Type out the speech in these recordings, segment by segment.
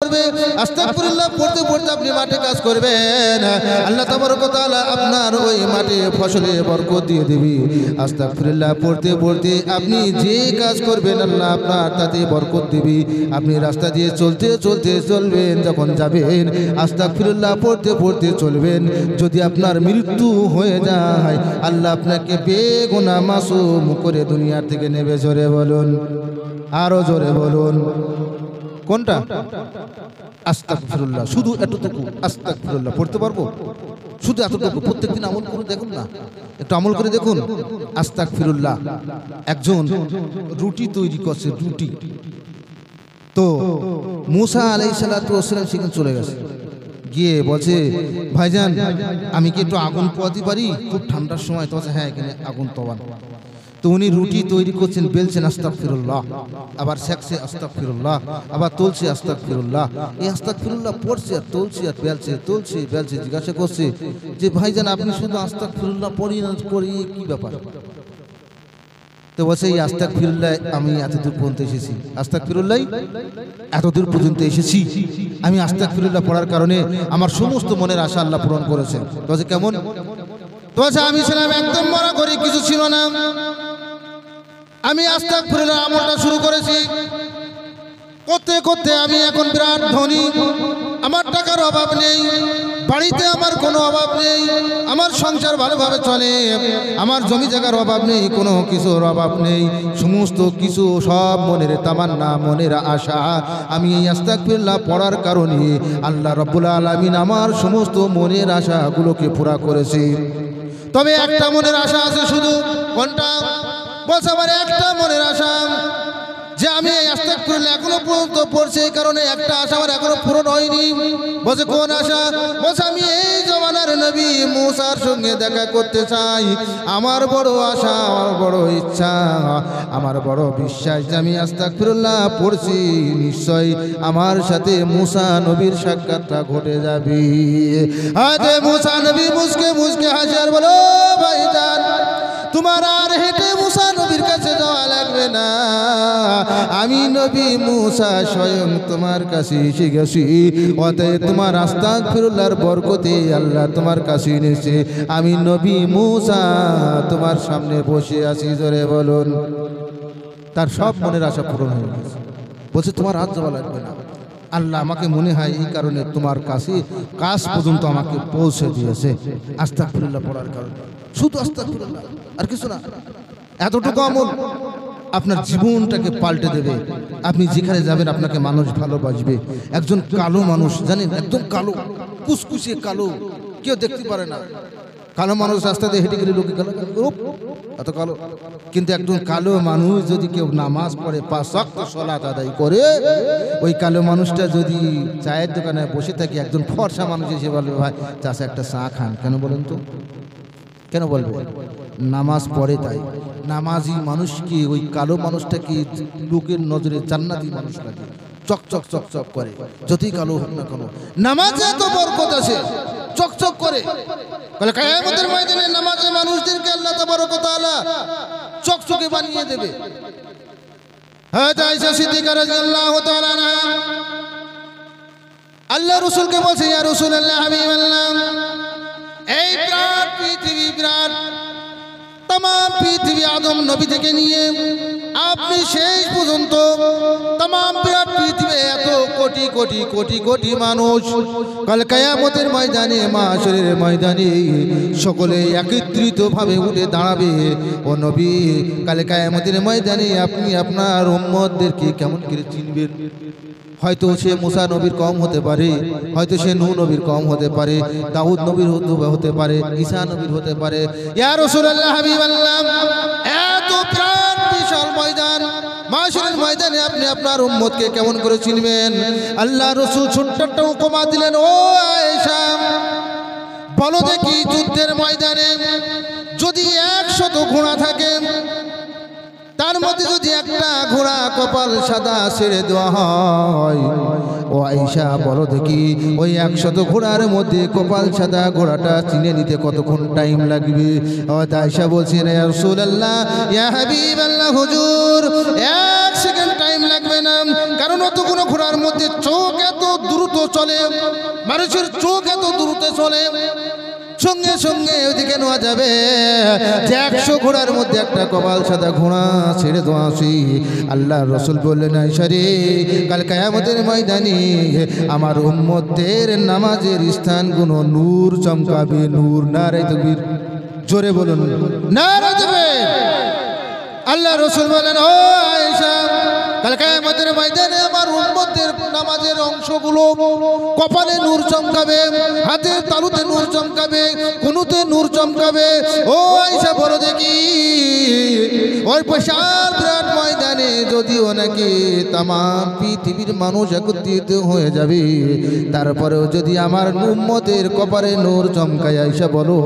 করবে, আস্তাগফিরুল্লাহ পড়তে পড়তে আপনি মাঠে কাজ করবেন, আল্লাহ তাবারক ওয়া তাআলা আপনার ওই মাঠে ফসলে বরকত দিয়ে দিবে। আস্তাগফিরুল্লাহ পড়তে পড়তে আপনি যে কাজ করবেন আল্লাহ আপনার তাতে বরকত দিবে। আপনি রাস্তা দিয়ে চলতে চলতে চলবেন, যখন যাবেন আস্তাগফিরুল্লাহ পড়তে পড়তে চলবেন। যদি আপনার মৃত্যু হয়ে যায় আল্লাহ আপনাকে বেগুনাহ মাসুম করে দুনিয়ার থেকে নেবে। জোরে বলুন, আরো জোরে বলুন। কোনটা? আস্তাগফিরুল্লাহ। শুধু এতটুকু আস্তাগফিরুল্লাহ পড়তে পারবো? শুধু এতটুকু প্রত্যেকদিন আমল করে দেখুন না, একটু আমল করে দেখুন। আস্তাগফিরুল্লাহ। একজন রুটি তৈরি করছে, রুটি। তো মুসা আলাইহিস সালাতু ওয়াস সালাম সেখানে চলে গেছে, গিয়ে বলছে ভাইজান আমি কি একটু আগুন পোয়াতে পারি? খুব ঠান্ডার সময়। তো বলছে হ্যাঁ এখানে আগুন তোবান। তো উনি রুটি তৈরি করছেন, বেলছেন আস্তাগফিরুল্লাহ, আবার সেকছে আস্তাগফিরুল্লাহ, আবার তুলছে আস্তাগফিরুল্লাহ। এই আস্তাগফিরুল্লাহ পড়ছে আর তুলছে আর বেলছে, তুলছে বেলছে। জিজ্ঞাসা করছে যে ভাইজান আপনি শুধু আস্তাগফিরুল্লাহ পড়ি কি ব্যাপার? তো বলছে এই আস্তাগফিরুল্লাহ আমি এতদূর পর্যন্ত এসেছি, আস্তাগফিরুল্লাহ এতদূর পর্যন্ত এসেছি। আমি আস্তাগফিরুল্লাহ পড়ার কারণে আমার সমস্ত মনের আশা আল্লাহ পূরণ করেছেন। তো বলছে কেমন? তো বলছে আমি ছিলাম একদম মরা করি, কিছু ছিল না। আমি আস্তাগফিরুল্লাহ আমলটা শুরু করেছি, করতে করতে আমি এখন বিরাট ধনী। আমার টাকার অভাব নেই, বাড়িতে আমার কোনো অভাব নেই, আমার সংসার ভালোভাবে চলে, আমার জমি জায়গার অভাব নেই, কোনো কিছুর অভাব নেই। সমস্ত কিছু সব মনের তামান্না, মনের আশা আমি এই আস্তাগফিরুল্লাহ পড়ার কারণে আল্লাহ রাব্বুল আলামিন আমার সমস্ত মনের আশাগুলোকে পুরা করেছে। তবে একটা মনের আশা আছে শুধু। কোনটা? বলছে আমার একটা মনের আশা যে আমি এই আস্তাগফিরুল্লাহ এখনো পর্যন্ত পড়ছি, এই কারণে একটা আশা আমার এখনো পূরণ হয়নি। বলছে কোন আশা? বলছে আমি এই জমানার নবী মুসার সঙ্গে দেখা করতে চাই। আমার বড় আশা, আমার বড় ইচ্ছা, আমার বড় বিশ্বাস যে আমি আস্তাগফিরুল্লাহ পড়ছি, নিশ্চয়ই আমার সাথে মুসা নবীর সাক্ষাৎটা ঘটে যাবে। আজ মুসা নবী মুসকে মুসকে হাসে আর বলো ভাইজান তোমার আর হেঁটে মুসা নবীর কাছে যাওয়া লাগবে না, আমি নবী মুসা স্বয়ং তোমার কাছে এসে গেছি। অতএব তোমার আস্তাগফিরুল্লাহর বরকতে আল্লাহ তোমার কাছে এনেছে। আমি নবী মুসা তোমার সামনে বসে আছি। জোরে বলুন। তার সব মনের আশা পূরণ হয়ে গেছে। বলছে তোমার হাত যাওয়া লাগবে না, আল্লাহ আমাকে মনে হয় এই কারণে তোমার কাছে কাজ পর্যন্ত আমাকে পৌঁছে দিয়েছে আস্তাগফিরুল্লাহ পড়ার কারণে। শুধু আস্তাগফিরুল্লাহ, আর কিছু না। এতটুকু আমল আপনার জীবনটাকে পাল্টে দেবে। আপনি যেখানে যাবেন আপনাকে মানুষ ভালোবাসবে। একজন কালো মানুষ জানেন, একদম কালো, কুচকুচে কালো, কেউ দেখতে পারে না। কালো মানুষ রাস্তা দিয়ে হেঁটে গেলে লোকে কালো এত কালো। কিন্তু একজন কালো মানুষ যদি কেউ নামাজ পড়ে, 5 ওয়াক্ত সালাত আদায় করে, ওই কালো মানুষটা যদি চায়ের দোকানে বসে থাকে, একজন ফর্সা মানুষ এসে বলবে ভাই চাচা একটা চা খান, কেন বলেন তো? কেন বলবে? নামাজ পড়ে তাই। নামাজি মানুষকে ওই কালো মানুষটাকে লোকের নজরে জান্নাতি মানুষ লাগে, চকচক চকচক করে, যতই কালো হোক না কেন। নামাজে এত বরকত আছে, চকচক করে। বলে কিয়ামতের ময়দানে নামাজে মানুষদেরকে আল্লাহ তাবারক ওয়া তাআলা চকচকে বানিয়ে দেবে। হযরত আয়েশা সিদ্দিকা রাদিয়াল্লাহু তাআলা আনহা আল্লাহ রাসূলকে বলছে ইয়া রাসূলুল্লাহ হাবিবাল্লাহ, এই বিরাট পৃথিবী, বিরাট তাম পৃথিবী আদম নবী থেকে নিয়ে আপনি শেষ পর্যন্ত তাম বিরাট পৃথিবী এত কোটি কোটি কোটি কোটি মানুষ কাল কিয়ামতের ময়দানে, মাহশরের ময়দানে সকলে একত্রিত ভাবে উঠে দাঁড়াবে। ও নবী, কাল কিয়ামতের ময়দানে আপনি আপনার উম্মতদেরকে কেমন করে চিনবেন? হয়তো সে মুসা নবীর কম হতে পারে, হয়তো সে নূহ নবীর কম হতে পারে, দাউদ নবীর হতে পারে, ঈসা নবীর হতে পারে। ইয়া রাসূলুল্লাহ হাবিবাল্লাহ, এত বিরাট বিশাল ময়দান, মাহশরের ময়দানে আপনি আপনার উম্মতকে কেমন করে চিনবেন? আল্লাহ রাসূল ছোট্ট একটা উপমা দিলেন। ও আয়েশা, বলো দেখি যুদ্ধের ময়দানে যদি 100 ঘোড়া থাকে, তার মধ্যে যদি একটা ঘোড়া কপাল সাদা ছেড়ে দেওয়া হয়, ও আয়েশা বলো দেখি ওই 100 ঘোড়ার মধ্যে কপাল সাদা ঘোড়াটা চিনে নিতে কতক্ষণ টাইম লাগবে? আয়েশা বলছেন ইয়া রাসূলুল্লাহ, ইয়া হাবিবাল্লাহ, হুজুর 1 সেকেন্ড টাইম লাগবে না, কারণ অতগুলো ঘোড়ার মধ্যে চোখ এত চলে, মানুষের চোখ এত দ্রুত চলে, সঙ্গে সঙ্গে ওইদিকে নেওয়া যাবে যে 100 ঘোড়ার মধ্যে একটা কপাল সাদা ঘোড়া ছেড়ে দেওয়া আসি। আল্লাহ রসুল বললেন, আয়েশা রে, কাল কিয়ামতের ময়দানে আমার উম্মতের নামাজের স্থানগুলো নূর চমকাবে, নূর। নারে তাকবীর, জোরে বলুন নারে তাকবীর। আল্লাহ রসুল বলেন, ও আয়েশা, কাল কিয়ামতের ময়দানে আমার উম্মতের নামাজের অংশগুলো কপালে নূর চমকাবে, হাতের তালুতে নূর চমকাবে, কুনুতে নূর চমকাবে। ও আয়েশা, বলো দেখি, ওই বিশাল বিরাট ময়দানে যদিও নাকি তাম পৃথিবীর মানুষ একত্রিত হয়ে যাবে, তারপরেও যদি আমার উম্মতের কপালে নূর চমকায়, আয়েশা বলো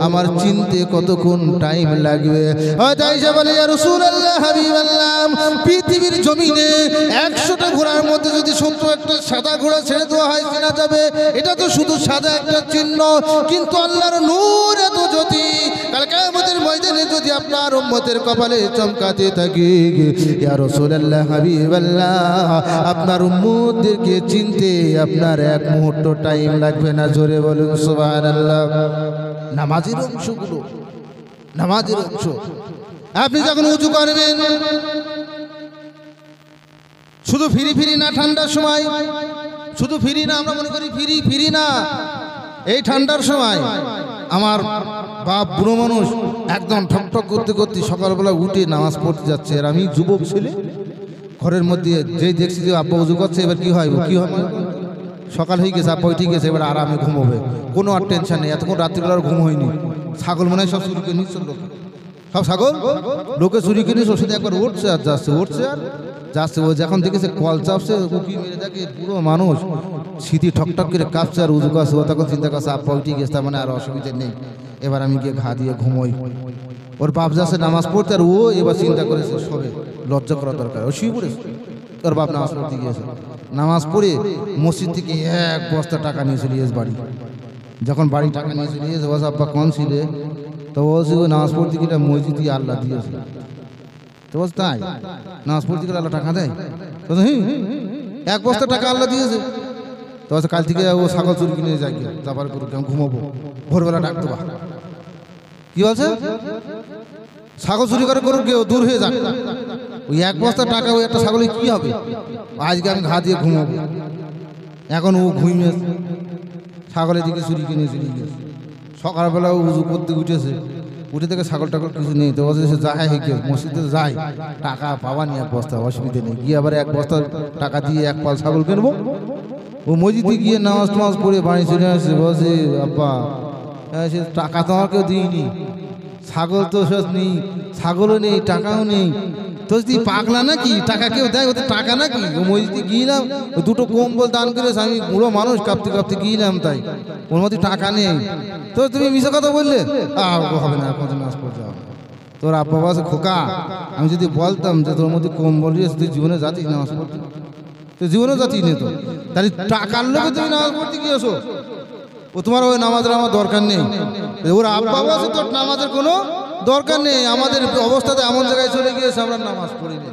আমার চিনতে কতক্ষণ টাইম লাগবে? আয়েশা বলে, ইয়া রাসূলুল্লাহ, হাবিবাল্লাহ, পৃথিবীর জমিনে 100টা ঘোড়ার মধ্যে যদি 70 সাদা ঘোড়া ছেড়ে দেওয়া হয় চেনা যাবে। এটা তো শুধু সাদা একটা চিহ্ন, কিন্তু আল্লাহর নূর এত জ্যোতি কাল কিয়ামতের ময়দানে যদি আপনার উম্মতের কপালে চমকাতে থাকে, ইয়া রাসূলুল্লাহ, হাবিবাল্লাহ, আপনার উম্মতদেরকে চিনতে আপনার 1 মুহূর্ত টাইম লাগবে না। জোরে বলুন সুবহানাল্লাহ। নামাজের অংশগুলো, নামাজের অংশ। আপনি যখন উযু করবেন, শুধু ফিরি ফিরি না, ঠান্ডার সময় শুধু ফিরি না, আমরা মনে করি ফিরি ফিরি না। এই ঠান্ডার সময় আমার বাপ বুড়ো মানুষ একদম ঠকঠক করতে করতে সকালবেলা উঠে নামাজ পড়তে যাচ্ছে, আর আমি যুবক ছেলে ঘরের মধ্যে যেই দেখছি যে আব্বা উজু করছে, এবার কি হয় সকাল হয়ে গেছে, আব্বা ঠিক গেছে, এবার আরামে ঘুমোবে, কোনো আর টেনশন নেই। এতক্ষণ রাত্রিবেলার ঘুম হয়নি। ছাগল মনে হয় সব চুরি করে নিচ্ছে, লোক সব ছাগল লোকে চুরি করে নিচ্ছে, শুধু একবার উঠছে আর যাচ্ছে, উঠছে আর যাচ্ছে। ও যখন দেখেছে কল চাপছে, উকি মেরে দেখে পুরো মানুষ স্মৃতি ঠকঠক করে কাঁপছে আর উজু করছে। ও তখন চিন্তা করছে আব্বা উঠে গেছে, তার মানে আর অসুবিধা নেই, এবার আমি গিয়ে ঘা দিয়ে ঘুমোই। ওর বাপ যাচ্ছে নামাজ পড়তে, আর ও এবার চিন্তা করেছে সবে লজ্জা করা দরকার, ও শুয়ে পড়েছে। ওর বাপ নামাজ পড়তে গিয়েছে, নামাজ পড়ে মসজিদ থেকে 1 বস্তা টাকা নিয়ে চলে গিয়েছে বাড়ি। যখন বাড়ি টাকা নিয়ে চলে গিয়েছে, বস আব্বা কোন ছিলে? তো বলছি ওই নামাজ পড়তে গেলে মসজিদে আল্লাহ দিয়েছে। তো বলছে তাই, নামাজ পড়তে গেলে আল্লাহ টাকা দেয়? 1 বস্তা টাকা আল্লাহ দিয়েছে। তো বলছে কাল থেকে ও ছাগল চুরি কিনে যাই, তারপরে কেমন ঘুমাবো, ভোরবেলা ডাকতে পার। কি বলছে? ছাগল চুরি করে করুক, কেউ দূর হয়ে যাক, ওই 1 বস্তা টাকা ওই একটা ছাগলে কি হবে? আজকে আমি ঘা দিয়ে ঘুমাবো। এখন ও ঘুমিয়ে ছাগলের দিকে চুরি কিনে চুরি গেছে। সকালবেলা উজু করতে উঠেছে, উঠে থেকে ছাগল টাগল কিছু নেই। তো বলছে সে যায় হেঁকে মসজিদে যায়, টাকা পাওয়া নিয়ে 1 বস্তা, অসুবিধা নেই, গিয়ে আবার 1 বস্তা টাকা দিয়ে 1 পাল ছাগল কিনবো। ও মসজিদে গিয়ে নামাজ টামাজ পড়ে বাড়ি চলে আসছে। বলছে আব্বা, সে টাকা তো আমাকেও দিইনি, ছাগল তো সব নেই, ছাগলও নেই, টাকাও নেই। তো যদি পাগলা নাকি, টাকা কেউ দেয়? ও তো টাকা নাকি? ও মসজিদে গিয়েলাম, 2টো কম্বল দান করেছে, আমি বুড়ো মানুষ কাঁপতে কাঁপতে গিয়েলাম, তাই ওর মধ্যে টাকা নেই। তো তুমি মিশা কথা বললে, হবে না, এখন নামাজ পড়তে হবে। তোর আব্বা বাবা খোকা, আমি যদি বলতাম যে তোর মধ্যে কম্বল রয়েছে, তুই জীবনে যাতিস নামাজ পড়তে? তো জীবনেও যাতিস নে, তো তাহলে টাকার লোকে তুমি নামাজ পড়তে গিয়েছো? ও তোমার ওই নামাজের আমার দরকার নেই। ওর আব্বা বাবা তোর নামাজের কোনো দরকার নেই। আমাদের অবস্থাতে এমন জায়গায় চলে গিয়েছে আমরা নামাজ পড়ি না।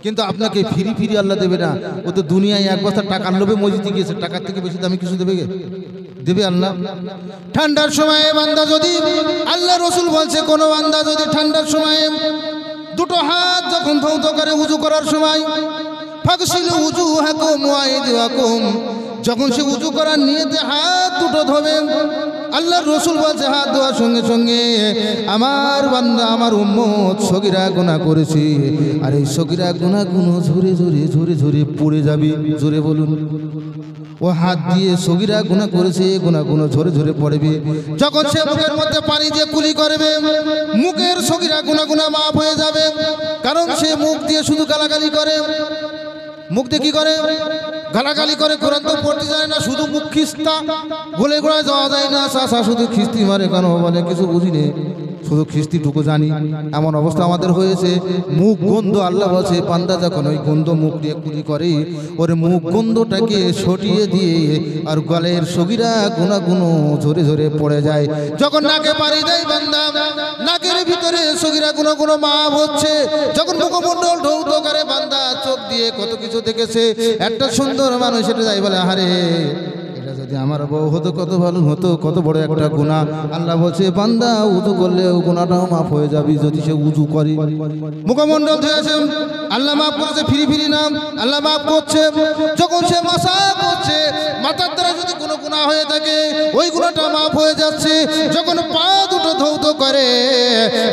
কিন্তু আপনাকে ফিরি ফিরি আল্লাহ দেবে না। ও তো দুনিয়ায় 1 বস্তা টাকার লোভে মসজিদে গিয়েছে, টাকার থেকে বেশি দামি কিছু দেবে? দেবে আল্লাহ? ঠান্ডার সময় বান্দা যদি, আল্লাহ রসুল বলছে, কোন বান্দা যদি ঠান্ডার সময় 2টো হাত যখন ধৌত করে উজু করার সময়, ফাগসিলু উজুহাকুম ওয়া আইদিয়াকুম, যখন সে উজু করার নিয়তে হাত 2টো ধোবে, আল্লাহর রসুল বলছে হাত ধোয়ার সঙ্গে সঙ্গে আমার বান্দা, আমার উম্মত সগীরা গুনাহ করেছে, আর এই সগীরা গুনাহগুলো ঝরে ঝরে ঝরে ঝরে পড়ে যাবে। জোরে বলুন। ও হাত দিয়ে সগীরা গুনাহ করেছে, গুনাহগুলো ঝরে ঝরে পড়বে। যখন সে মুখের মধ্যে পানি দিয়ে কুলি করবে, মুখের সগীরা গুনাহ মাফ হয়ে যাবে। কারণ সে মুখ দিয়ে শুধু গালাগালি করে, মুখ দিয়ে কি করে? গালাগালি করে। কোরআন তো পড়তে যায় না, শুধু মুখ খিস্তা, গোলে গোড়ায় যাওয়া যায় না। চাষা শুধু খিস্তি মারে, কেন বলে কিছু বুঝিনি। শুধু খিস্তিটুকু জানি। এমন অবস্থা আমাদের হয়েছে, মুখ গন্ধ, আল্লাহ বলছে বান্দা যখন ওই গন্ধ মুখ দিয়ে কুলি করে, ওর মুখ গন্ধটাকে সটিয়ে দিয়ে আর গলের সগিরা গুনাগুনো ঝরে ঝরে পড়ে যায়। যখন নাকে পানি দেয় বান্দা, নাকের ভিতরে সগিরা গুনাগুনো মাপ হচ্ছে। যখন মুখমণ্ডল ঢৌঢ করে বান্দা, চোখ দিয়ে কত কিছু দেখেছে, একটা সুন্দর মানুষ এটা যাই বলে আহারে যদি আমার বউ হতো কত ভালো হতো, কত বড় একটা গুনাহ। আল্লাহ বলছে বান্দা উযু করলে ও গুনাহটাও মাফ হয়ে যাবে যদি সে উযু করে। মুখমণ্ডল ধুয়েছে, আল্লাহ মাফ করেছে, ফিরি ফিরি নাম আল্লাহ মাফ করছে। যখন সে মাসা করছে, মাথার দ্বারা যদি কোনো গুনাহ হয়ে থাকে ওই গুনাহটা মাফ হয়ে যাচ্ছে। যখন পা দুটো ধৌত করে,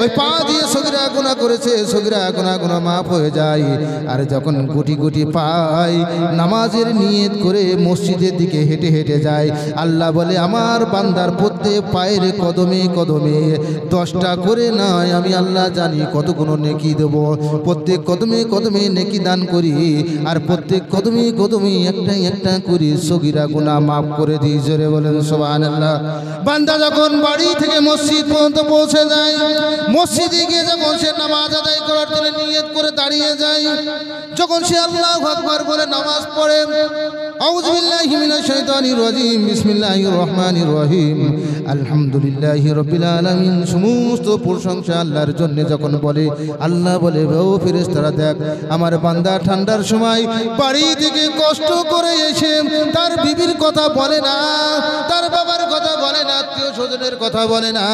ওই পা দিয়ে সগীরা গুনাহ করেছে, সগীরা গুনাহ মাফ হয়ে যায়। আর যখন গুটি গুটি পায় নামাজের নিয়ত করে মসজিদের দিকে হেঁটে হেঁটে যায়, আল্লাহ বলে আমার বান্দার প্রত্যেক পায়ের কদমে কদমে 10টা করে নয়, আমি আল্লাহ জানি কত কোনো নেকি দেব। প্রত্যেক কদমে কদমে নেকি দান করি, আর প্রত্যেক কদমে কদমে একটা একটা করে সগীরা গুনাহ মাফ করে দিই। জোরে বলেন সুবহানাল্লাহ। বান্দা যখন বাড়ি থেকে মসজিদ পর্যন্ত পৌঁছে যায়, মসজিদে গিয়ে যখন সে নামাজ আদায় করার জন্য নিয়ত করে দাঁড়িয়ে যায়, যখন সে আল্লাহু আকবার বলে নামাজ পড়ে, আউযু বিল্লাহি মিনাশ শাইতানির রাজিম, বিসমিল্লাহির রহমানির রহিম, আলহামদুলিল্লাহি রাব্বিল আলামিন, সমস্ত প্রশংসা আল্লাহর জন্য যখন বলে, আল্লাহ বলে ও ফেরেশতারা দেখ আমার বান্দা ঠান্ডার সময় বাড়ি থেকে কষ্ট করে এসে তার বিবির কথা বলে না, তার বাবার কথা বলে না, আত্মীয় স্বজনের কথা বলে না।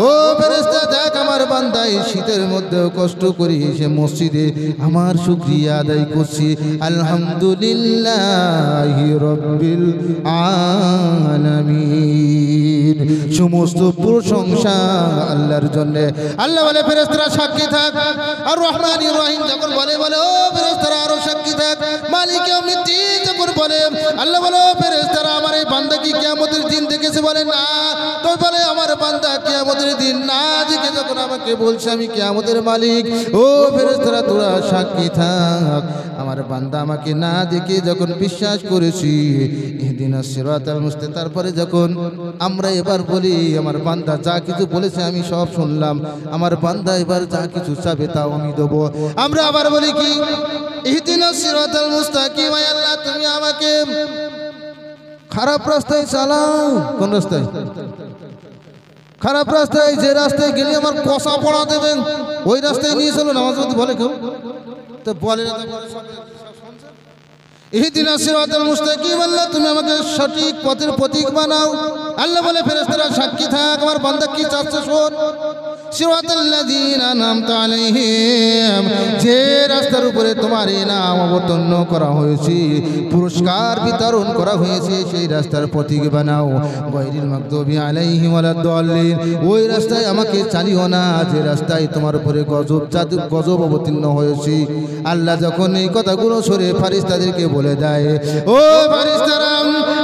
ও ফেরেশতা দেখ আমার বান্দা এই শীতের মধ্যেও কষ্ট করে এসে মসজিদে আমার শুকরিয়া আদায় করছি, আলহামদুলিল্লাহি রাব্বিল আলামিন। সমস্ত প্রশংসা আল্লাহর জন্য। আল্লাহ বলে ফেরেশতারা সাক্ষী থাক, আর রহমানির রহিম যখন বলে বলে ও ফেরেশতারা আরো সাক্ষী থাক, মালিক ইয়াউমিদ্দিন যখন বলে আল্লাহ বলে ও ফেরেশতারা আমার এই বান্দা কি কিয়ামতের দিন দেখেছে, বলে না। তো বলে আমার বান্দা কিয়ামতের দিন না দেখে যখন আমাকে বলছে আমি কিয়ামতের মালিক, ও ফেরেশতারা তোরা সাক্ষী থাক আমার বান্দা আমাকে না দেখে যখন বিশ্বাস করেছি, ইহদিনাস সিরাতাল মুস্তাকিম। তারপরে যখন আমরা এবার বলি আমার বান্দা যা কিছু বলেছে আমি সব শুনলাম, আমার বান্দা এবার যা কিছু চাবে তাও আমি দেবো। আমরা আবার বলি কি ইহদিনাস সিরাতাল মুস্তাকিম, আল্লাহ তুমি আমাকে খারাপ রাস্তায় চালাও। কোন রাস্তায়? খারাপ রাস্তায়, যে রাস্তায় গেলে আমার কষা পড়া দেবেন ওই রাস্তায় নিয়ে চলো। নামাজ পড়তে বলে কেউ তো বলে না, ইহদিনাস সিরাতাল মুস্তাকিম, আল্লাহ তুমি আমাকে সঠিক পথের প্রতীক বানাও। আল্লাহ বলে ফেরেশতারা সাক্ষী থাক আমার বান্দা কি চাচ্ছে শোন, সিরাতাল্লাযীনা আনআমতা আলাইহিম, যে রাস্তার উপরে তোমার নাম অবতীর্ণ করা হয়েছে, পুরস্কার বিতরণ করা হয়েছে, সেই রাস্তার প্রতীক বানাও। গায়রিল মাগদুবি আলাইহিম ওয়ালাদ-দাল্লিন, ওই রাস্তায় আমাকে চালিও না যে রাস্তায় তোমার উপরে গজব অবতীর্ণ হয়েছে। আল্লাহ যখন এই কথাগুলো সরে ফেরেশতাদেরকে বলে দেয়, ও ফেরেশতারা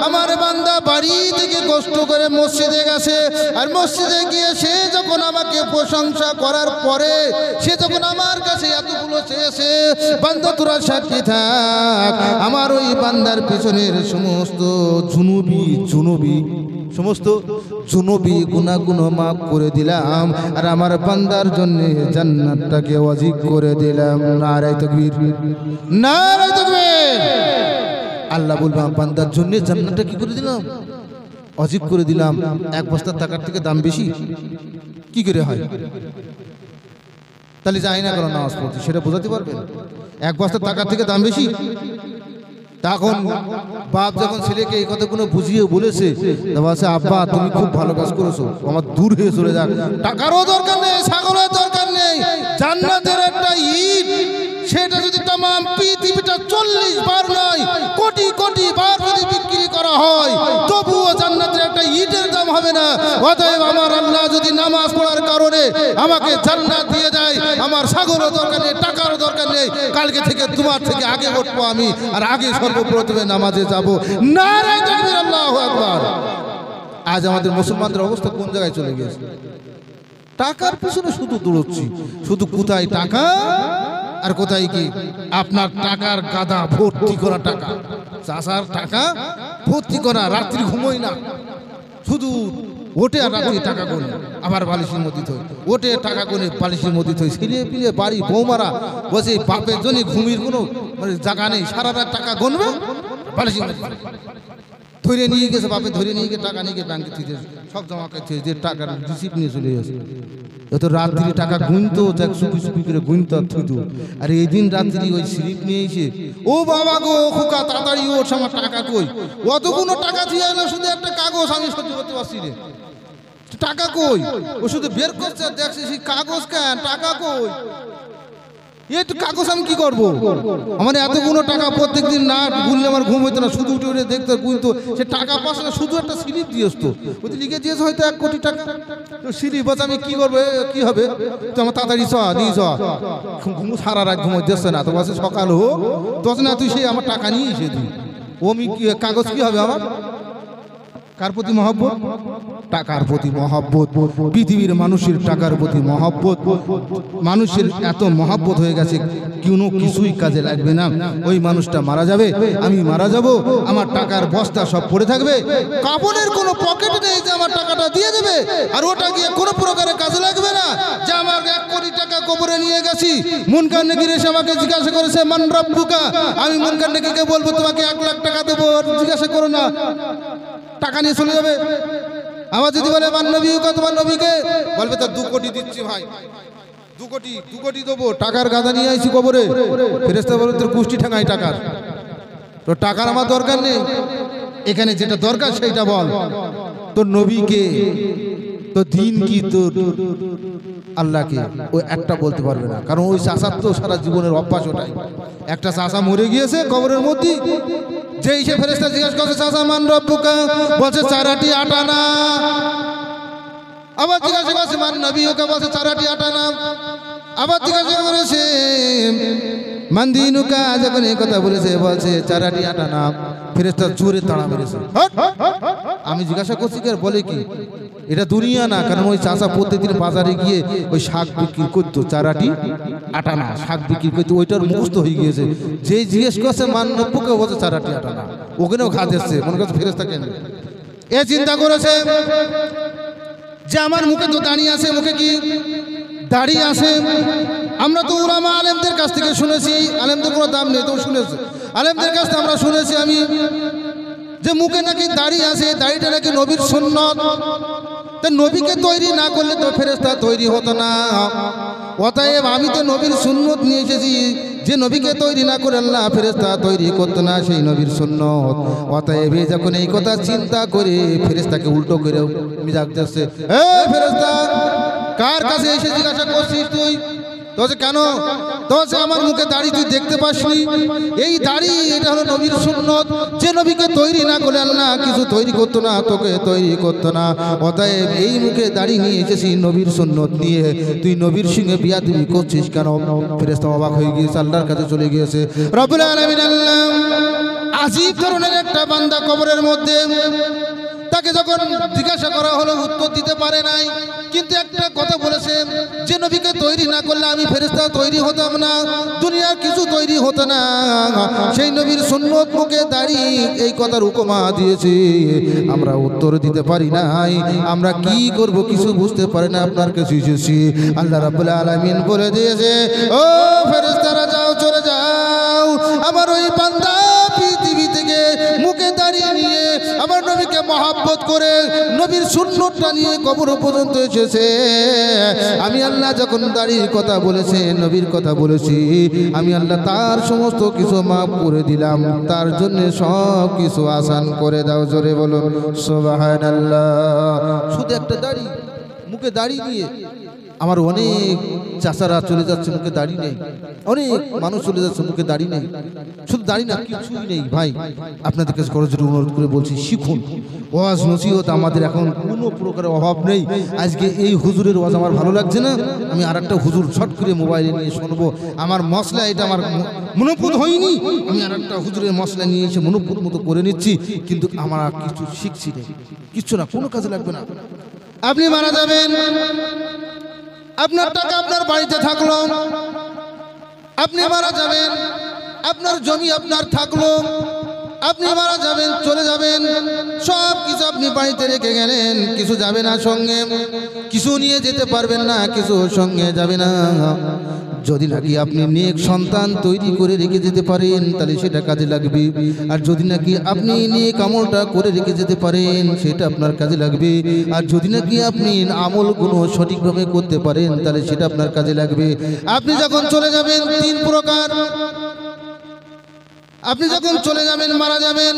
আমার বান্দা বাড়ি থেকে কষ্ট করে মসজিদে গেছে, আর মসজিদে গিয়ে সে যখন আমাকে প্রশংসা করার পরে সে যখন আমার কাছে এতগুলো চেয়েছে, বান্দা তোরা সাক্ষী থাক আমার ওই বান্দার পিছনের সমস্ত জুনুবি গুনাহগুলো মাফ করে দিলাম, আর আমার বান্দার জন্য জান্নাতটাকে ওয়াজিব করে দিলাম। নারায়ে তাকবীর, নারায়ে তাকবীর। আল্লাহ বলবে বান্দার জন্য জান্নাতটা কি করে দিলাম, ওয়াজিব করে দিলাম। এক বস্তা টাকার থেকে দাম বেশি কি করে হয়? তাহলে যাই না কেন নামাজ পড়তে, সেটা বোঝাতে পারবেন? এক বস্তা টাকার থেকে দাম বেশি। তখন বাপ যখন ছেলেকে এই কথাগুলো বুঝিয়ে বলেছে, বলছে আব্বা তুমি খুব ভালো কাজ করেছো, আমার দূর হয়ে চলে যাক, টাকারও দরকার নেই, ছাগলের দরকার নেই, জান্নাতের একটা ইট সেটা যদি তাম পৃথিবীটা 40 বার নয় কোটি কোটি বার যদি বিক্রি করা হয় তবুও জান্নাতের একটা ইটের দাম হবে না। অতএব আমার আল্লাহ যদি নামাজ পড়ার কারণে আমাকে জান্নাত দিয়ে দেয়, আমার ছাগলের দরকার নেই, টাকারও দরকার নেই, কালকে থেকে তোমার থেকে আগে উঠবো আমি, আর আগে সর্বপ্রথমে নামাজে যাব। নারায়ে তাকবীর, আল্লাহু আকবার। আজ আমাদের মুসলমানদের অবস্থা কোন জায়গায় চলে গেছে? টাকার পিছনে শুধু দৌড়চ্ছি, শুধু কোথায় টাকা আর কোথায় কি আপনার টাকার গাদা ভর্তি করা টাকা, চাষার টাকা ভর্তি করা, রাত্রি ঘুমোই না, শুধু ওটে আর রাত্রি টাকা গুনে আবার বালিশের মধ্যে থই, ওটে টাকা গুনে বালিশের মধ্যে থই, ছিলিয়ে পিলিয়ে বাড়ি বৌমারা বসে বাপের জন্য ঘুমির কোনো মানে জায়গা নেই, সারা রাত টাকা গুনবে বালিশের মধ্যে ধরে নিয়ে গেছে, বাপে ধরে নিয়ে গিয়ে টাকা নিয়ে গিয়ে ব্যাংকে থেকে সব জমা করছে, যে টাকার রিসিপ্ট নিয়ে চলে গেছে। এত রাত্রি টাকা গুনতো, দেখ সুপি সুপি করে গুনতো আর থুইতো। আর এই দিন রাত্রি ওই স্লিপ নিয়ে এসে, ও বাবা গো খোকা তাড়াতাড়ি ওঠ, আমার টাকা কই, অতগুলো টাকা দিয়ে না, শুধু একটা কাগজ আমি সহ্য করতে পারছি রে, টাকা কই, ও শুধু বের করছে আর দেখছে সেই কাগজ কেন, টাকা কই, একটু কাগজ আমি কি করবো, আমার এতগুলো টাকা প্রত্যেকদিন না গুনলে আমার ঘুম হইতো না, শুধু উঠে উঠে দেখতে গুনতো, সে টাকা পাশে না শুধু একটা স্লিপ দিয়ে আসতো, ওই লিখে দিয়েছে হয়তো 1 কোটি টাকা, তো স্লিপ বলছে আমি কি করবো, কি হবে, তো আমার তাড়াতাড়ি নিয়ে ঘুম সারা রাত ঘুমো দিচ্ছে না, তো বলছে সকাল হোক, তো না তুই সেই আমার টাকা নিয়ে এসে তুই, ও আমি কাগজ কি হবে আমার, কার প্রতি মহব্বত, টাকার প্রতি মহব্বত, পৃথিবীর মানুষের টাকার প্রতি মহব্বত, মানুষের এত মহব্বত হয়ে গেছে কোনো কিছুই কাজে লাগবে না, ওই মানুষটা মারা যাবে, আমি মারা যাব, আমার টাকার বস্তা সব পড়ে থাকবে, কাপড়ের কোনো পকেট নেই যে আমার টাকাটা দিয়ে দেবে, আর ওটা গিয়ে কোনো প্রকারে কাজে লাগবে না, যে আমার 1 কোটি টাকা কবরে নিয়ে গেছি। মুনকার নাকির এসে আমাকে জিজ্ঞাসা করেছে মান রাব্বুকা, আমি মুনকার নাকিরকে বলবো তোমাকে 1 লাখ টাকা দেবো, জিজ্ঞাসা করো না, টাকা নিয়ে চলে যাবে। আবার যদি বলে মান নবীকা, তোমার নবীকে বলবে তো 2 কোটি দিচ্ছি ভাই, 2 কোটি দেবো, টাকার গাদা নিয়ে আইছি কবরে, ফেরেশতা বলে তোর কুষ্টি ঠেঙাই টাকার, তো টাকার আমার দরকার নেই, এখানে যেটা দরকার সেইটা বল, তোর নবীকে, তো দিন কি, তোর আল্লাহকে, ওই একটা বলতে পারবে না, কারণ ওই চাষার তো সারা জীবনের অভ্যাস ওটাই, একটা চাষা মরে গিয়েছে কবরের মধ্যে, যেই সে ফেরেশতা জিজ্ঞাসা করছে চাষা মান রব্বুকা, বলছে 4 আটি আটা না, আবার জিজ্ঞাসা করছে মান নবীকা, বলছে 4 আটি আটা না, আবার জিজ্ঞাসা করেছে মান দিনুকা, যখন এই কথা বলেছে বলছে 4 আটি আটা না, ফেরেশতা জোরে তাড়া মেরেছে, আমি জিজ্ঞাসা করছি কি, বলে কি এটা দুনিয়া না, কারণ ওই চাষা প্রত্যেকদিন বাজারে গিয়ে ওই শাক বিক্রি করতো, 4 আটি আটা না শাক বিক্রি করতো, ওইটার মুখস্থ হয়ে গিয়েছে, যেই জিজ্ঞেস করছে মান নব্বুকে বলছে 4 আটি আটা না, ওখানেও খাদ এসছে, মনে করছে ফেরেশতা কেন, এ চিন্তা করেছে যে আমার মুখে তো দাঁড়িয়ে আছে, মুখে কি দাড়ি আছে, আমরা তো উলামা আলেমদের কাছ থেকে শুনেছি, আলেমদের কোনো দাম নেই, তো শুনেছি আলেমদের কাছ থেকে আমরা শুনেছি আমি, যে মুখে নাকি দাড়ি আছে, দাড়িটা নাকি নবীর সুন্নত, তো নবীকে তৈরি না করলে তো ফেরেশতা তৈরি হতো না, অতএব আমি তো নবীর সুন্নত নিয়ে এসেছি, যে নবীকে তৈরি না করে আল্লাহ ফেরেশতা তৈরি করতো না, সেই নবীর সুন্নত, অতএব যখন এই কথা চিন্তা করে ফেরেশতাকে উল্টো করে মিজাজ দিচ্ছে, এ ফেরেশতা কার কাছে এসে জিজ্ঞাসা করছিস তুই, তো কেন, তো আমার মুখে দাড়ি তুই দেখতে পাসনি, এই দাড়ি এটা হলো নবীর সুন্নত, যে নবীকে তৈরি না করে আল্লাহ কিছু তৈরি করতো না, তোকে তৈরি করতো না, অতএব এই মুখে দাড়ি নিয়ে এসেছি নবীর সুন্নত নিয়ে, তুই নবীর সঙ্গে বিয়াদবি করছিস কেন, ফেরেশতা অবাক হয়ে গিয়েছে, আল্লাহর কাছে চলে গিয়েছে, রব্বুল আলামিন আল্লাহ আজীব ধরনের একটা বান্দা কবরের মধ্যে, তাকে যখন জিজ্ঞাসা করা হলো উত্তর দিতে পারে নাই, কিন্তু একটা কথা বলেছে, যে নবীকে তৈরি না করলে আমি ফেরেশতা তৈরি হতাম না, দুনিয়ার কিছু তৈরি হতো না, সেই নবীর সুন্নত মুখে দাড়ি, এই কথার উপমা দিয়েছে, আমরা উত্তর দিতে পারি নাই, আমরা কি করব কিছু বুঝতে পারি না, আপনার কাছে এসেছি। আল্লাহ রাব্বুল আলামিন বলে দিয়েছে, ও ফেরেশতারা যাও, চলে যাও, আমার ওই বান্দা পৃথিবী থেকে মুখে দাঁড়িয়ে নিয়ে আমার নবীকে মহব্বত করে নবীর সুন্নতটা নিয়ে কবর পর্যন্ত এসেছে, আমি আল্লাহ যখন দাড়ির কথা বলেছে, নবীর কথা বলেছি, আমি আল্লাহ তার সমস্ত কিছু মাফ করে দিলাম, তার জন্য সব কিছু আসান করে দাও, জোরে বলুন সুবহানাল্লাহ। শুধু একটা দাড়ি, মুখে দাড়ি নিয়ে আমার অনেক চাচারা চলে যাচ্ছে, মুখে দাড়ি নেই, অনেক মানুষ চলে যাচ্ছে মুখে দাড়ি নেই, শুধু দাড়ি না কিছুই নেই। ভাই আপনাদের কাছে করজোরে অনুরোধ করে বলছি, শিখুন, ওয়াজ নসিহত আমাদের এখন কোনো প্রকারের অভাব নেই। আজকে এই হুজুরের ওয়াজ আমার ভালো লাগছে না, আমি আর একটা হুজুর ছট করে মোবাইলে নিয়ে শুনবো, আমার মশলা এটা আমার মনোপুত হয়নি, আমি আর একটা হুজুরের মশলা নিয়ে এসে মনোপুত মতো করে নিচ্ছি, কিন্তু আমার আর কিছু শিখছি না, কিচ্ছু না, কোনো কাজে লাগবে না। আপনি মারা যাবেন, আপনার টাকা আপনার বাড়িতে থাকলো, আপনি মারা যাবেন, আপনার জমি আপনার থাকলো, আপনি মারা যাবেন, চলে যাবেন, সব কিছু আপনি বাড়িতে রেখে গেলেন, কিছু যাবে না সঙ্গে, কিছু নিয়ে যেতে পারবেন না, কিছু সঙ্গে যাবে না। যদি নাকি আপনি নেক সন্তান তৈরি করে রেখে যেতে পারেন তাহলে সেটা কাজে লাগবে, আর যদি নাকি আপনি নেক আমলটা করে রেখে যেতে পারেন সেটা আপনার কাজে লাগবে, আর যদি নাকি আপনি আমলগুলো সঠিকভাবে করতে পারেন তাহলে সেটা আপনার কাজে লাগবে। আপনি যখন চলে যাবেন তিন প্রকার, আপনি যখন চলে যাবেন মারা যাবেন,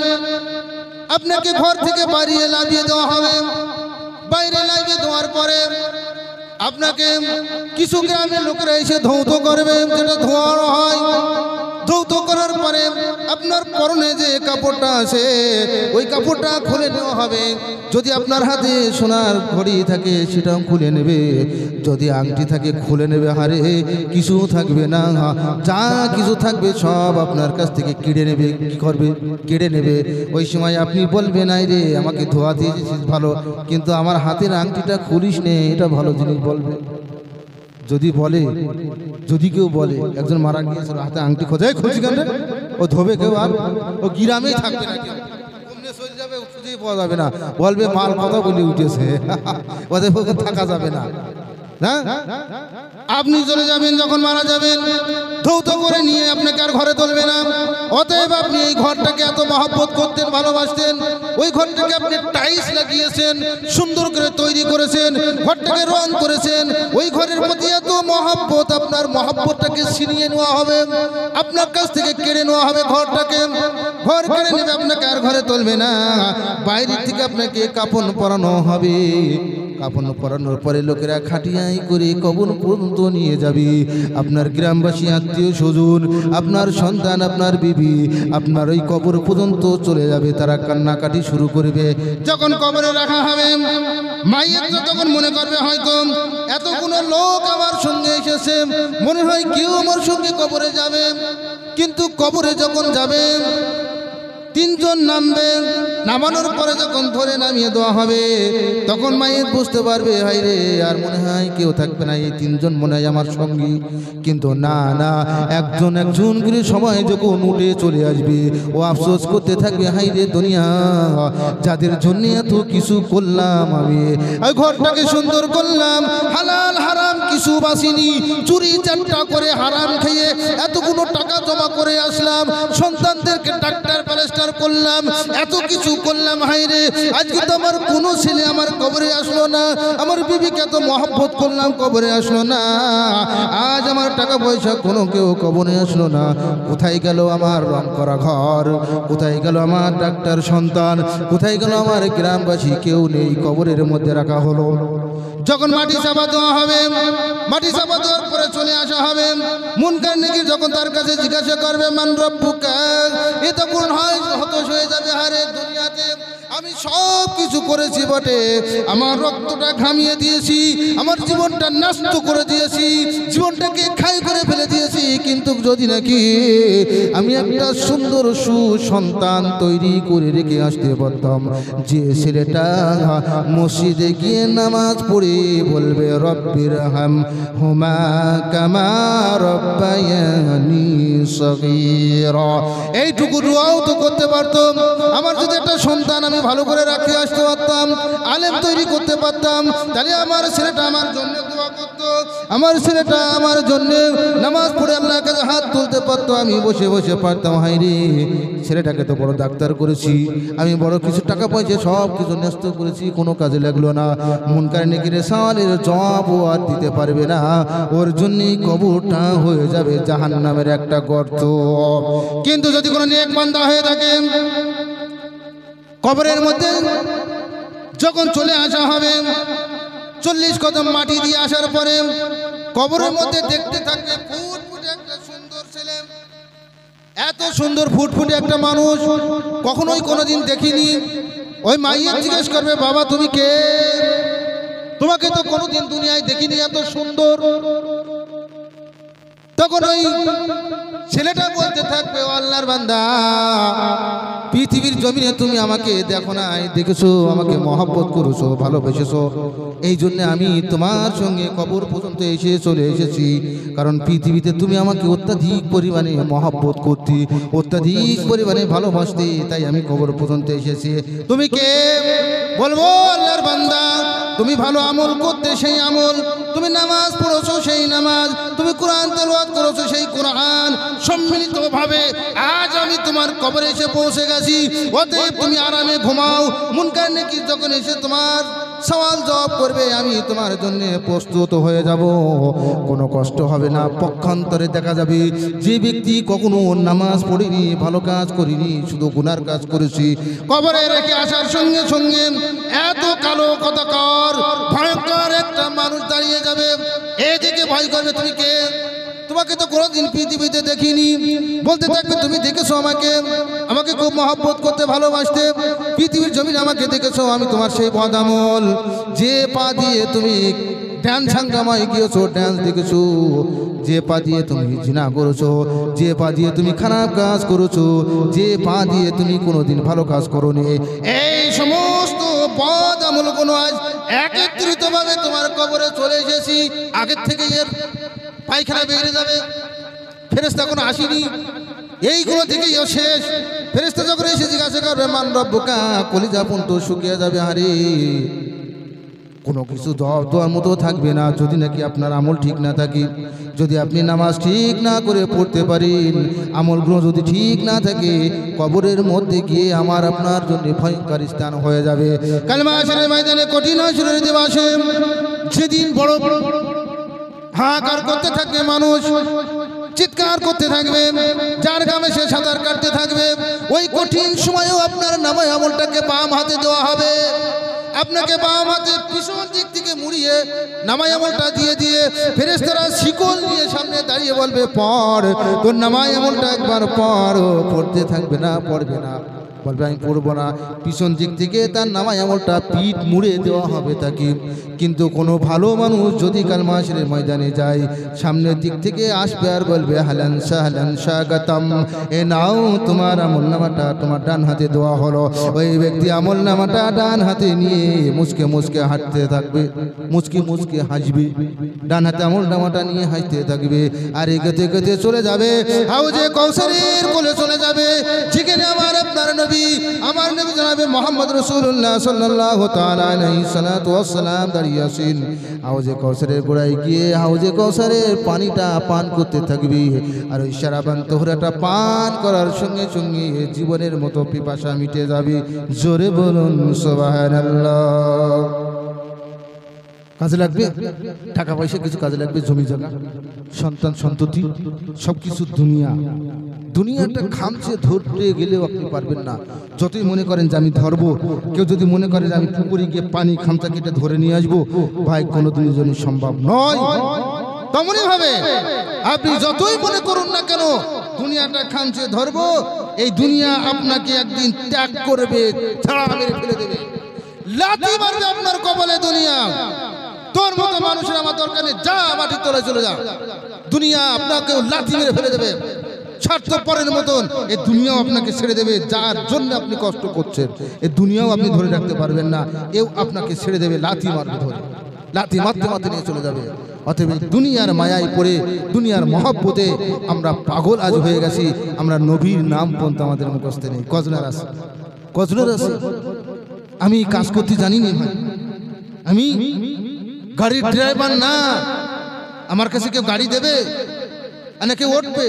আপনাকে ঘর থেকে বাড়িয়ে লাভিয়ে দেওয়া হবে। বাইরে লাভিয়ে দেওয়ার পরে আপনাকে কিছু গ্রামের লোকেরা এসে ধৌত করবে, যেটা ধোয়ানো হয়। ধৌত করার পরে আপনার পরনে যে কাপড়টা আছে ওই কাপড়টা খুলে নেওয়া হবে। যদি আপনার হাতে সোনার ঘড়ি থাকে সেটাও খুলে নেবে, যদি আংটি থাকে খুলে নেবে। হারে কিছু থাকবে না, যা কিছু থাকবে সব আপনার কাছ থেকে কেড়ে নেবে। কি করবে? কেড়ে নেবে। ওই সময় আপনি বলবেন আই রে আমাকে ধোয়া দিয়েছিস ভালো, কিন্তু আমার হাতের আংটিটা খুলিস নে, এটা ভালো জিনিস বলবে। যদি বলে, যদি কেউ বলে একজন মারা গিয়েছিল হাতে আংটি খোঁজাই খুঁজছি কেন, ও ধোবে কেউ, আর ও গ্রামেই থাকবে না, কেউ কমনে চলে যাবে, খুঁজেই পাওয়া যাবে না, বলবে মাল কথা বলে উঠেছে, ওদের থাকা যাবে না। হ্যাঁ, আপনি চলে যাবেন যখন মারা যাবেন, ধৌত করে নিয়ে আপনাকে আর ঘরে তুলবে না। অতএব আপনি এই ঘরটাকে এত মহব্বত করতেন, ভালোবাসতেন, ওই ঘরটাকে আপনি টাইলস লাগিয়েছেন, সুন্দর করে তৈরি করেছেন, ঘরটাকে রং করেছেন। ওই ঘরের প্রতি এত মহব্বত, আপনার মহব্বতটাকে ছিনিয়ে নেওয়া হবে, আপনার কাছ থেকে কেড়ে নেওয়া হবে ঘরটাকে। ঘর কেড়ে নেবে, আপনাকে আর ঘরে তুলবে না। বাইরে থেকে আপনাকে কাফন পরানো হবে। কাফন পরানোর পরে লোকেরা খাটিয়াই করে কবর পর্যন্ত নিয়ে যাবে। আপনার গ্রামবাসী, আত্মীয় স্বজন, আপনার সন্তান, আপনার বিবি আপনার ওই কবর পর্যন্ত চলে যাবে, তারা কান্নাকাটি শুরু করবে। যখন কবরে রাখা হবে মাইয়াত তখন মনে করবে হয়তো এতগুলো লোক আমার সঙ্গে এসেছে, মনে হয় কেউ আমার সঙ্গে কবরে যাবে। কিন্তু কবরে যখন যাবে তিনজন নামবে, নামানোর পরে যখন ধরে নামিয়ে দেওয়া হবে তখন মায়ের বুঝতে পারবে হাই রে আর মনে হয় কেউ থাকবে না, এই তিনজন মনে হয় আমার সঙ্গী। কিন্তু না না, একজন একজন করে সময় যখন উঠে চলে আসবে ও আফসোস করতে থাকবে হাই রে দুনিয়া, যাদের জন্য এত কিছু করলাম আমি, ওই ঘরটাকে সুন্দর করলাম, হালাল হারাম কিছু বাসিনি, চুরি চারটা করে হারাম খেয়ে এতগুলো টাকা জমা করে আসলাম, সন্তানদেরকে ডাক্তার প্যালেস্টার করলাম, এত কিছু করলাম, হাইরে আজকে তো আমার কোনো ছেলে আমার কবরে আসলো না, আমার বিবিকে এত মহব্বত করলাম কবরে আসলো না, আজ আমার টাকা পয়সা কোনো কেউ কবরে আসলো না। কোথায় গেল আমার রং করা ঘর, কোথায় গেল আমার ডাক্তার সন্তান, কোথায় গেল আমার গ্রামবাসী, কেউ নেই, কবরের মধ্যে রাখা হলো। যখন মাটি চাপা দেওয়া হবে, মাটি চাপা দেওয়ার পরে চলে আসা হবে, মুনকার নাকির যখন তার কাছে জিজ্ঞাসা করবে মান রব্বুকা, এ তখন হয় হতাশ হয়ে যাবে, হারে দুনিয়াতে আমি সব কিছু করেছি বটে, আমার রক্তটা ঘামিয়ে দিয়েছি, আমার জীবনটা নষ্ট করে দিয়েছি, জীবনটাকে খাই করে ফেলে দিয়েছি, কিন্তু যদি নাকি আমি একটা সুন্দর সুসন্তান তৈরি করে রেখে আসতে পারতাম, যে ছেলেটা মসজিদে গিয়ে নামাজ পড়ে বলবে রব্বির হাম হুমা কামা রব্বায়ানি সগীরা, এইটুকু দোয়াও তো করতে পারতাম। আমার যদি একটা সন্তান আমি ভালো করে রাখতে আসতে পারতাম, আলেম তৈরি করতে পারতাম, তাহলে আমার ছেলেটা আমার জন্য দোয়া করত, আমার ছেলেটা আমার জন্য নামাজ পড়ে আল্লাহর কাছে হাত তুলতে পারতো, আমি বসে বসে পারতাম। হাইরে ছেলেটাকে তো বড় ডাক্তার করেছি, আমি বড় কিছু টাকা পয়সা সব কিছু নষ্ট করেছি, কোনো কাজে লাগলো না, মুনকার নাকির সওয়ালের জবাবও আর দিতে পারবে না, ওর জন্যই কবরটা হয়ে যাবে জাহান্নামের একটা গর্ত। কিন্তু যদি কোনো নেক বান্দা হয়ে থাকে, কবরের মধ্যে যখন চলে আসা হবে 40 কদম মাটি দিয়ে আসার পরে কবরের মধ্যে দেখতে থাকবে ফুটফুটে একটা সুন্দর ছেলে, এত সুন্দর ফুটফুটে একটা মানুষ কখনোই কোনোদিন দেখিনি। ওই মাইয়া জিজ্ঞেস করবে বাবা তুমি কে, তোমাকে তো কোনোদিন দুনিয়ায় দেখিনি এত সুন্দর। তখন ওই ছেলেটা বলতে থাকবে ও আল্লাহর বান্দা, পৃথিবীর জমিনে তুমি আমাকে দেখো নাই, দেখেছো, আমাকে মহব্বত করেছো, ভালোবেসেছো, এই জন্য আমি তোমার সঙ্গে কবর পর্যন্ত এসে চলে এসেছি, কারণ পৃথিবীতে তুমি আমাকে অত্যাধিক পরিমাণে মহব্বত করতে, অত্যাধিক পরিমাণে ভালোবাসতে, তাই আমি কবর পর্যন্ত এসেছি। তুমি কে? বলবো আল্লাহর বান্দা তুমি ভালো আমল করতে সেই আমল, তুমি নামাজ পড়েছো সেই নামাজ, তুমি কোরআন তেলাওয়াত করেছো সেই কোরআন, সম্মিলিতভাবে আজ আমি তোমার কবরে এসে পৌঁছে গেছি। অতএব তুমি আরামে ঘুমাও। মুনকার নেকির যখন এসে তোমার সওয়াল জবাব করবে আমি তোমার জন্য প্রস্তুত হয়ে যাব, কোনো কষ্ট হবে না। পক্ষান্তরে দেখা যাবে যে ব্যক্তি কখনো নামাজ পড়েনি, ভালো কাজ করিনি, শুধু গুনার কাজ করেছি, কবরে রেখে আসার সঙ্গে সঙ্গে এত কালো কতকর ভয়ঙ্কর একটা মানুষ দাঁড়িয়ে যাবে। এদিকে ভয় করবে তুমি কে, তোমাকে তো কোনোদিন পৃথিবীতে দেখিনি। বলতে থাকবে তুমি দেখেছো আমাকে, আমাকে খুব মহব্বত করতে ভালোবাসতে, পৃথিবীর জমিনে আমাকে দেখেছো, আমি তোমার সেই বদামল, যে পা দিয়ে তুমি ড্যান্স হাঙ্গামায় গিয়েছো, ড্যান্স দেখেছো, যে পা দিয়ে তুমি জিনা করেছো, যে পা দিয়ে তুমি খারাপ কাজ করেছো, যে পা দিয়ে তুমি কোনোদিন ভালো কাজ করোনি, এই সমস্ত পদ আমলগুলো আজ একত্রিতভাবে তোমার কবরে চলে এসেছি। আগের থেকে এর পায়খানা বেরিয়ে যাবে, ফেরেশতা কোনো আসেনি, এইগুলো থেকেই শেষ। ফেরেশতা যখন এসে জিজ্ঞাসা করবে মান রব্বুকা, কলিজা পর্যন্ত শুকিয়ে যাবে। আরে কোনো কিছু দেওয়ার মতো থাকবে না যদি নাকি আপনার আমল ঠিক না থাকে, যদি আপনি নামাজ ঠিক না করে পড়তে পারেন, আমলগুলো যদি ঠিক না থাকে, কবরের মধ্যে গিয়ে আমার আপনার জন্য ভয়ঙ্কর স্থান হয়ে যাবে। কাল মাহশরের ময়দানে কঠিন হাসরের দিবসে সেদিন বড় বড় হাহাকার করতে থাকবে মানুষ, চিৎকার করতে থাকবে, যার গ্রামে সে সাঁতার কাটতে থাকবে। ওই কঠিন সময়েও আপনার নামায় আমলটাকে বাম হাতে দেওয়া হবে, আপনাকে বাম হাতে পিছন দিক থেকে মুড়িয়ে নামায় আমলটা দিয়ে দিয়ে ফেরেশতারা শিকল নিয়ে সামনে দাঁড়িয়ে বলবে পড়, তোর নামায় আমলটা একবার পড়। পড়তে থাকবে না, পড়বে না, বলবে আমি পড়বো না। পিছন দিক থেকে তার নামায় আমলটা পিঠ মুড়ে দেওয়া হবে তাকে। কিন্তু কোনো ভালো মানুষ যদি কাল মাহশরের ময়দানে যায়, সামনের দিক থেকে আসবে আর বলবে হালান সাহলান স্বাগতম, এ নাও তোমার আমল নামাটা তোমার ডান হাতে দেওয়া হলো। ওই ব্যক্তি আমল নামাটা ডান হাতে নিয়ে মুচকে মুচকে হাঁটতে থাকবে, মুচকে মুচকে হাসবে, ডান হাতে আমল নামাটা নিয়ে হাসতে থাকবে। আর এগোতে এগোতে চলে যাবে হাউজে কাউসারের কোলে চলে যাবে, যেখানে আমার আপনার নবী, আমার নবী জনাবে মুহাম্মদ রাসূলুল্লাহ সাল্লাল্লাহু তাআলা আলাইহি সাল্লাতু ওয়াস সালাম দাঁড়িয়ে আছেন। হাউজে কাউসারের গোড়ায় গিয়ে হাউজে কাউসারের পানিটা পান করতে থাকবে। আর ওই শারাবান তোহরাটা পান করার সঙ্গে সঙ্গে জীবনের মতো পিপাসা মিটে যাবে। জোরে বলুন সুবহানাল্লাহ। কাজে লাগবে টাকা পয়সা, কিছু কাজে লাগবে, জমি জায়গা, সন্তান সন্ততি, সবকিছু দুনিয়া। দুনিয়াটা খামচে ধরতে গেলেও আপনি পারবেন না। যতই মনে করেন যে আমি ধরবো, কেউ যদি মনে করে যে আমি পুকুরে গিয়ে পানি খামচা কেটে ধরে নিয়ে আসবো, ভাই কোনোদিনের জন্য সম্ভব নয়। তেমনই ভাবে আপনি যতই মনে করুন না কেন দুনিয়াটা খামচে ধরবো, এই দুনিয়া আপনাকে একদিন ত্যাগ করবে, ছাড়া মেরে ফেলে দেবে, লাথি মারবে আপনার কপালে দুনিয়া। তোর মতো মানুষের আমার দরকার নেই, যা মাটির তলায় চলে যা। দুনিয়া আপনাকে লাথি মেরে ফেলে দেবে, স্বার্থপরের মতন এই দুনিয়াও আপনাকে ছেড়ে দেবে। যার জন্য আপনি কষ্ট করছেন, এই দুনিয়াও আপনি ধরে রাখতে পারবেন না, এও আপনাকে ছেড়ে দেবে, লাথি মারবে, ধরে লাথি মারতে মারতে নিয়ে চলে যাবে। অতএব দুনিয়ার মায়ায় পড়ে, দুনিয়ার মহব্বতে আমরা পাগল আজ হয়ে গেছি। আমরা নবীর নাম পর্যন্ত আমাদের মুখস্থ নেই। কজনের আছে, কজনের আছে। আমি কাজ করতে জানি না ভাই, আমি গাড়ির ড্রাইভার না, আমার কাছে কেউ গাড়ি দেবে না, কেউ উঠবে,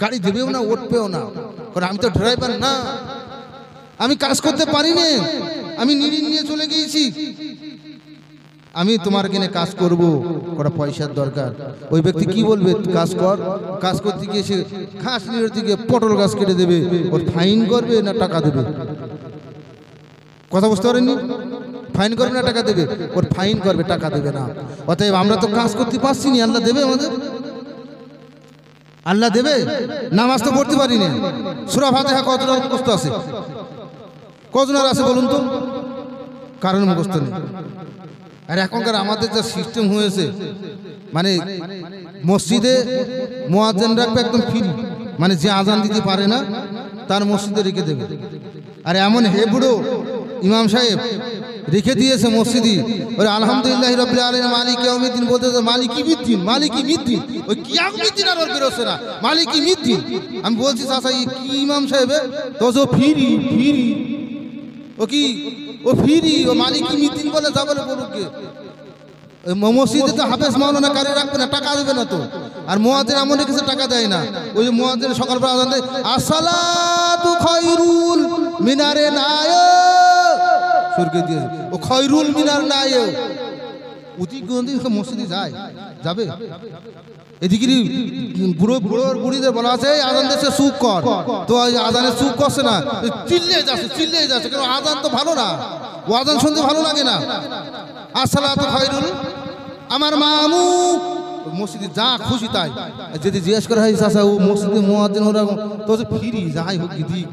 গাড়ি দেবেও না, উঠবেও না, কারণ আমি তো ড্রাইভার না, আমি কাজ করতে পারি না, আমি নিয়ে চলে গিয়েছি। আমি তোমার কিনে কাজ করব, কটা পয়সার দরকার। ওই ব্যক্তি কি বলবে, কাজ কর, কাজ করতে গিয়ে সে ঘাস নিয়ে দিকে পটল গাছ কেটে দেবে, ওর ফাইন করবে না টাকা দেবে? কথা বুঝতে পারেননি? ফাইন করবে না টাকা দেবে? ওর ফাইন করবে, টাকা দেবে না। অতএব আমরা তো কাজ করতে পারছি না, আল্লাহ দেবে আমাদের? আল্লাহ দেবে? নামাজ তো পড়তে পারি না, সূরা ফাতিহা কতজন মুখস্থ আছে? কজনের আছে বলুন তো? কারণ মুখস্থ নেই। আর এখনকার আমাদের যা সিস্টেম হয়েছে, মানে মসজিদে মুয়াজ্জিন রাখবে একদম ফ্রি, মানে যে আজান দিতে পারে না তার মসজিদে রেখে দেবে। আর এমন হেবুড়ো ইমাম সাহেব রেখে দিয়েছে মসজিদে, ওই আলহামদুলিল্লাহ রাব্বিল আলামিন মালিকি ইয়াউমিদ্দিন বলতে, মালিকি মিদ্দিন, মালিকি মিদ্দিন, ওই কিয়ামতিন আর বেরোছে না, মালিকি মিদ্দিন। আমি বলছি চাচা কি ইমাম সাহেব, তো ফ্রি ফ্রি ও কি ও ফিরি ও মালিক কি মিটিং বলে যা বলে বলুক গে মসজিদে তো হাফেজ মাওলানা কারে রাখবে না, টাকা দেবে না তো। আর মুয়াজ্জিন এমন কিছু টাকা দেয় না, ওই যে মুয়াজ্জিন সকালবেলা আযান দেয় আসসালাতু খায়রুল মিনারে নায় সরকে দিয়ে ও খায়রুল মিনার নায় উতি গন্দি মসজিদে যায় যাবে। এদিকে বুড়ো বুড়িদের বলা আছে আযান দেশে সুখ কর, তো আযানে সুখ করছে না, চিল্লে যাচ্ছে কেন আযান তো ভালো না, ও আযান শুনতে ভালো লাগে না। আসসালাতু খায়রুল আমার মামু মসজিদে যা খুশি তাই, যদি জিজ্ঞেস করা হয় চাচা ও মসজিদে মুয়াজ্জিন ওরা তো ফিরি যাই হোক দিক